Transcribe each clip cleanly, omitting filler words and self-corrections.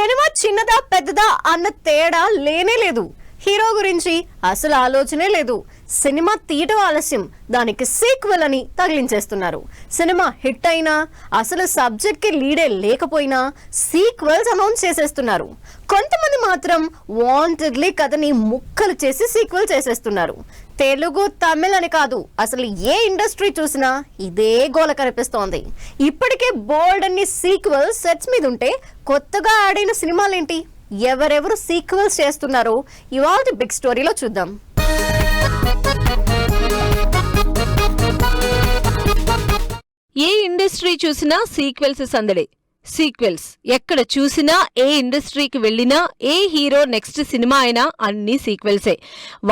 Cinema చిన్నదా పెద్దదా అన్న తేడా లేనే లేదు. హీరో గురించి అసలు ఆలోచనే లేదు. సినిమా తీయటం ఆలస్యం, దానికి సీక్వెల్ అని తగిలించేస్తున్నారు. సినిమా హిట్ అయినా అసలు సబ్జెక్ట్ కి లీడే లేకపోయినా సీక్వెల్స్ అనౌన్స్ చేసేస్తున్నారు. కొంతమంది మాత్రం వాంటెడ్లీ కథని ముక్కలు చేసి సీక్వెల్ చేసేస్తున్నారు. తెలుగు తమిళ్ అని కాదు, అసలు ఏ ఇండస్ట్రీ చూసినా ఇదే గోల కనిపిస్తోంది. ఇప్పటికే బోల్డ్ అన్ని సీక్వెల్ సెట్స్ మీద ఉంటే కొత్తగా యాడ్ అయిన సినిమాలేంటి, ఎవరెవరు సీక్వెల్స్ చేస్తున్నారో ఇవాళ బిగ్ స్టోరీలో చూద్దాం. ఏ ఇండస్ట్రీ చూసినా సీక్వెల్స్ సందడే. సీక్వెల్స్ ఎక్కడ చూసినా, ఏ ఇండస్ట్రీకి వెళ్ళినా, ఏ హీరో నెక్స్ట్ సినిమా అయినా అన్ని సీక్వెల్సే.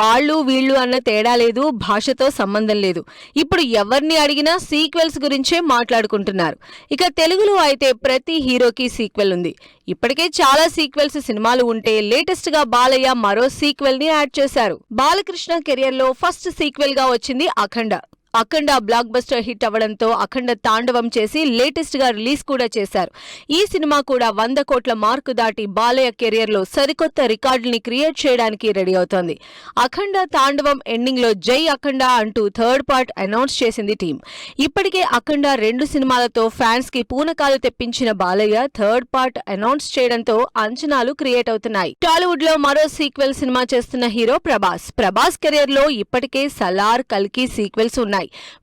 వాళ్ళు వీళ్ళు అన్న తేడా లేదు, భాషతో సంబంధం లేదు. ఇప్పుడు ఎవరిని అడిగినా సీక్వెల్స్ గురించే మాట్లాడుకుంటున్నారు. ఇక తెలుగులో అయితే ప్రతి హీరోకి సీక్వెల్ ఉంది. ఇప్పటికే చాలా సీక్వెల్స్ సినిమాలు ఉంటే లేటెస్ట్ గా బాలయ్య మరో సీక్వెల్ ని యాడ్ చేశారు. బాలకృష్ణ కెరియర్ లో ఫస్ట్ సీక్వెల్ గా వచ్చింది అఖండ. అఖండ బ్లాక్ బస్టర్ హిట్ అవ్వడంతో అఖండ తాండవం చేసి లేటెస్ట్ గా రిలీజ్ కూడా చేశారు. ఈ సినిమా కూడా 100 కోట్ల మార్కు దాటి బాలయ్య కెరియర్ లో సరికొత్త రికార్డుల్ని క్రియేట్ చేయడానికి రెడీ అవుతోంది. అఖండ తాండవం ఎండింగ్ లో జై అఖండ అంటూ థర్డ్ పార్ట్ అనౌన్స్ చేసింది టీం. ఇప్పటికే అఖండ 2 సినిమాలతో ఫ్యాన్స్ కి పూనకాలు తెప్పించిన బాలయ్య థర్డ్ పార్ట్ అనౌన్స్ చేయడంతో అంచనాలు క్రియేట్ అవుతున్నాయి. టాలీవుడ్ లో మరో సీక్వెల్ సినిమా చేస్తున్న హీరో ప్రభాస్ కెరియర్ లో ఇప్పటికే సలార్, కల్కి సీక్వెల్స్ ఉన్నాయి.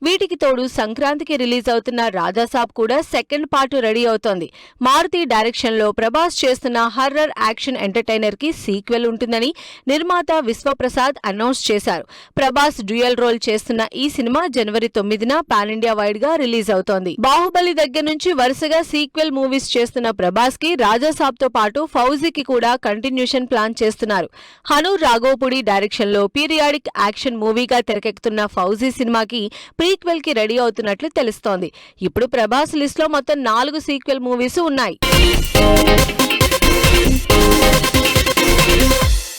వీటికి తోడు సంక్రాంతికి రిలీజ్ అవుతున్న రాజాసాబ్ కూడా సెకండ్ పార్ట్ రెడీ అవుతోంది. మారుతి డైరెక్షన్ లో ప్రభాస్ చేస్తున్న హర్రర్ యాక్షన్ ఎంటర్టైనర్ కి సీక్వెల్ ఉంటుందని నిర్మాత విశ్వప్రసాద్ అనౌన్స్ చేశారు. ప్రభాస్ డ్యూయల్ రోల్ చేస్తున్న ఈ సినిమా జనవరి 9న పాన్ ఇండియా వైడ్ గా రిలీజ్ అవుతోంది. బాహుబలి దగ్గర నుంచి వరుసగా సీక్వెల్ మూవీస్ చేస్తున్న ప్రభాస్ కి రాజాసాబ్ తో పాటు ఫౌజీకి కూడా కంటిన్యూషన్ ప్లాన్ చేస్తున్నారు. హనూర్ రాఘోపుడి డైరెక్షన్ లో పీరియాడిక్ యాక్షన్ మూవీగా తెరకెక్కుతున్న ఫౌజీ సినిమాకి ప్రీక్వెల్ కి రెడీ అవుతున్నట్లు తెలుస్తోంది. ఇప్పుడు ప్రభాస్ లిస్ట్ లో మొత్తం 4 సీక్వెల్ మూవీస్ ఉన్నాయి.